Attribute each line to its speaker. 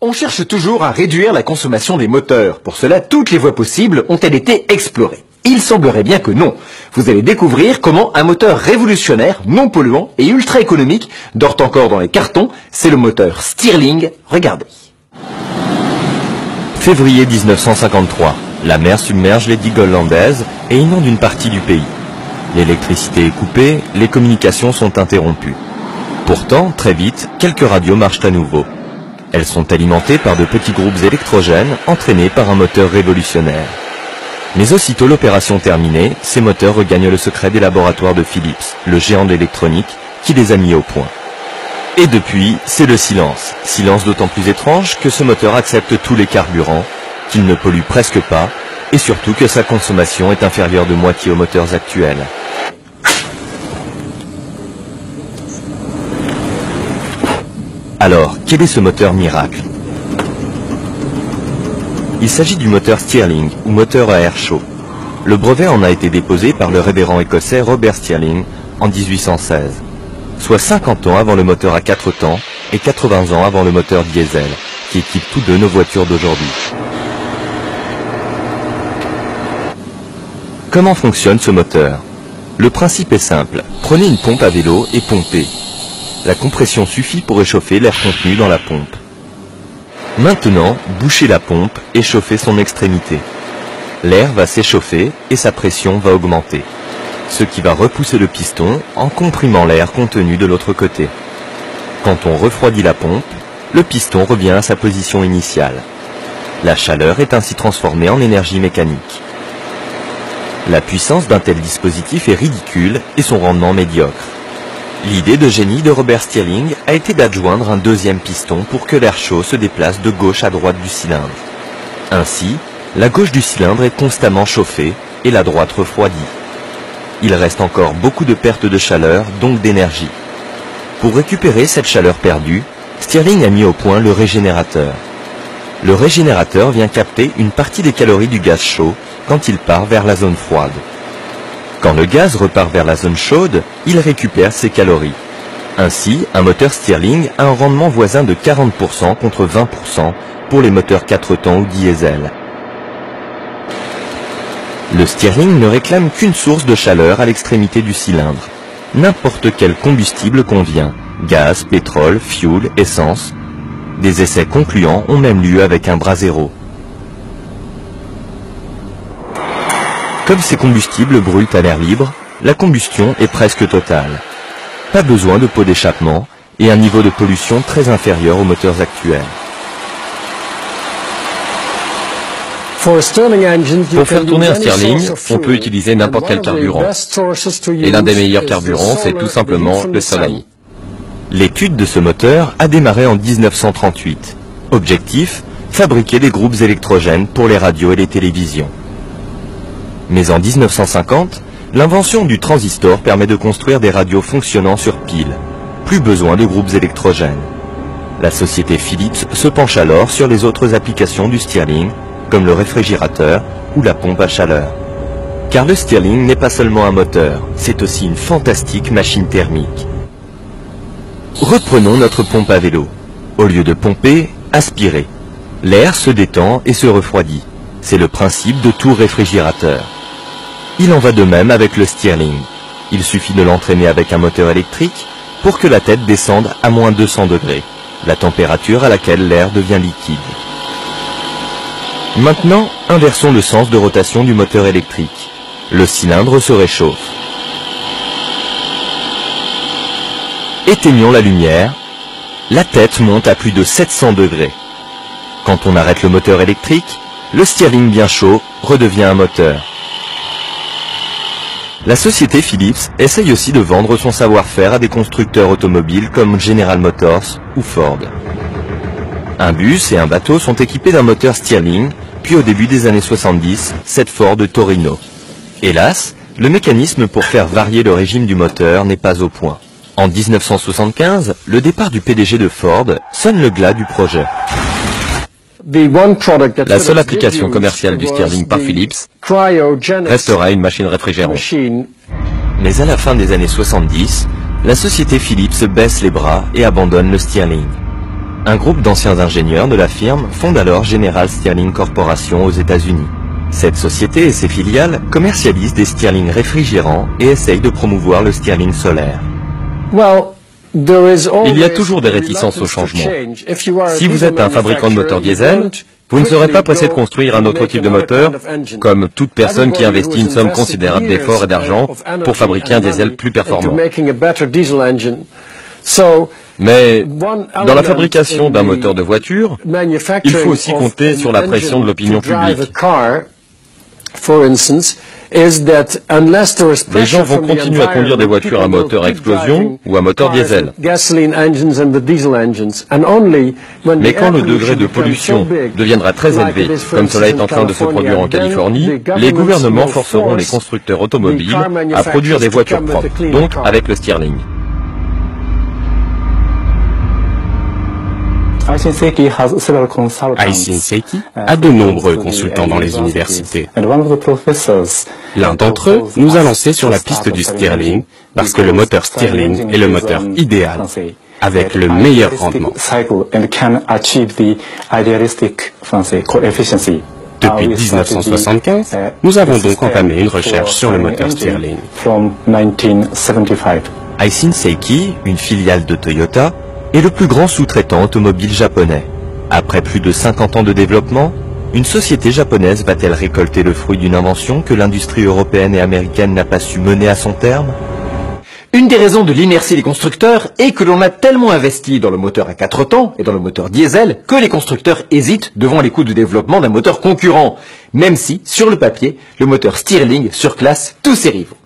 Speaker 1: On cherche toujours à réduire la consommation des moteurs. Pour cela, toutes les voies possibles ont-elles été explorées? Il semblerait bien que non. Vous allez découvrir comment un moteur révolutionnaire, non polluant et ultra économique dort encore dans les cartons. C'est le moteur Stirling. Regardez.
Speaker 2: Février 1953. La mer submerge les digues hollandaises et inonde une partie du pays. L'électricité est coupée, les communications sont interrompues. Pourtant, très vite, quelques radios marchent à nouveau. Elles sont alimentées par de petits groupes électrogènes entraînés par un moteur révolutionnaire. Mais aussitôt l'opération terminée, ces moteurs regagnent le secret des laboratoires de Philips, le géant de l'électronique, qui les a mis au point. Et depuis, c'est le silence. Silence d'autant plus étrange que ce moteur accepte tous les carburants, qu'il ne pollue presque pas, et surtout que sa consommation est inférieure de moitié aux moteurs actuels. Alors, quel est ce moteur miracle? Il s'agit du moteur Stirling, ou moteur à air chaud. Le brevet en a été déposé par le révérend écossais Robert Stirling en 1816, soit 50 ans avant le moteur à 4 temps et 80 ans avant le moteur diesel, qui équipe tous deux nos voitures d'aujourd'hui. Comment fonctionne ce moteur? Le principe est simple. Prenez une pompe à vélo et pompez. La compression suffit pour réchauffer l'air contenu dans la pompe. Maintenant, bouchez la pompe et chauffez son extrémité. L'air va s'échauffer et sa pression va augmenter, ce qui va repousser le piston en comprimant l'air contenu de l'autre côté. Quand on refroidit la pompe, le piston revient à sa position initiale. La chaleur est ainsi transformée en énergie mécanique. La puissance d'un tel dispositif est ridicule et son rendement médiocre. L'idée de génie de Robert Stirling a été d'adjoindre un deuxième piston pour que l'air chaud se déplace de gauche à droite du cylindre. Ainsi, la gauche du cylindre est constamment chauffée et la droite refroidie. Il reste encore beaucoup de pertes de chaleur, donc d'énergie. Pour récupérer cette chaleur perdue, Stirling a mis au point le régénérateur. Le régénérateur vient capter une partie des calories du gaz chaud quand il part vers la zone froide. Quand le gaz repart vers la zone chaude, il récupère ses calories. Ainsi, un moteur Stirling a un rendement voisin de 40% contre 20% pour les moteurs 4 temps ou diesel. Le Stirling ne réclame qu'une source de chaleur à l'extrémité du cylindre. N'importe quel combustible convient, gaz, pétrole, fioul, essence. Des essais concluants ont même lieu avec un brasero. Comme ces combustibles brûlent à l'air libre, la combustion est presque totale. Pas besoin de pot d'échappement et un niveau de pollution très inférieur aux moteurs actuels.
Speaker 3: Pour faire tourner un Stirling, on peut utiliser n'importe quel carburant. Et l'un des meilleurs carburants, c'est tout simplement le soleil.
Speaker 2: L'étude de ce moteur a démarré en 1938. Objectif, fabriquer des groupes électrogènes pour les radios et les télévisions. Mais en 1950, l'invention du transistor permet de construire des radios fonctionnant sur piles. Plus besoin de groupes électrogènes. La société Philips se penche alors sur les autres applications du Stirling, comme le réfrigérateur ou la pompe à chaleur. Car le Stirling n'est pas seulement un moteur, c'est aussi une fantastique machine thermique. Reprenons notre pompe à vélo. Au lieu de pomper, aspirer. L'air se détend et se refroidit. C'est le principe de tout réfrigérateur. Il en va de même avec le Stirling. Il suffit de l'entraîner avec un moteur électrique pour que la tête descende à moins 200 degrés, la température à laquelle l'air devient liquide. Maintenant, inversons le sens de rotation du moteur électrique. Le cylindre se réchauffe. Éteignons la lumière. La tête monte à plus de 700 degrés. Quand on arrête le moteur électrique, le Stirling bien chaud redevient un moteur. La société Philips essaye aussi de vendre son savoir-faire à des constructeurs automobiles comme General Motors ou Ford. Un bus et un bateau sont équipés d'un moteur Stirling, puis au début des années 70, cette Ford Torino. Hélas, le mécanisme pour faire varier le régime du moteur n'est pas au point. En 1975, le départ du PDG de Ford sonne le glas du projet.
Speaker 3: La seule application commerciale du Stirling par Philips restera une machine réfrigérante.
Speaker 2: Mais à la fin des années 70, la société Philips baisse les bras et abandonne le Stirling. Un groupe d'anciens ingénieurs de la firme fonde alors General Stirling Corporation aux États-Unis. Cette société et ses filiales commercialisent des Stirling réfrigérants et essayent de promouvoir le Stirling solaire.
Speaker 3: Il y a toujours des réticences au changement. Si vous êtes un fabricant de moteurs diesel, vous ne serez pas pressé de construire un autre type de moteur, comme toute personne qui investit une somme considérable d'efforts et d'argent pour fabriquer un diesel plus performant. Mais dans la fabrication d'un moteur de voiture, il faut aussi compter sur la pression de l'opinion publique. Les gens vont continuer à conduire des voitures à moteur à explosion ou à moteur diesel. Mais quand le degré de pollution deviendra très élevé, comme cela est en train de se produire en Californie, les gouvernements forceront les constructeurs automobiles à produire des voitures propres, donc avec le Stirling.
Speaker 4: Aisin Seiki a de nombreux consultants dans les universités. L'un d'entre eux nous a lancé sur la piste du Stirling parce que le moteur Stirling est le moteur idéal, avec le meilleur rendement. Depuis 1975, nous avons donc entamé une recherche sur le moteur Stirling.
Speaker 2: Aisin Seiki, une filiale de Toyota, est le plus grand sous-traitant automobile japonais. Après plus de 50 ans de développement, une société japonaise va-t-elle récolter le fruit d'une invention que l'industrie européenne et américaine n'a pas su mener à son terme?
Speaker 1: Une des raisons de l'inertie des constructeurs est que l'on a tellement investi dans le moteur à 4 temps et dans le moteur diesel que les constructeurs hésitent devant les coûts de développement d'un moteur concurrent, même si, sur le papier, le moteur Stirling surclasse tous ses rivaux.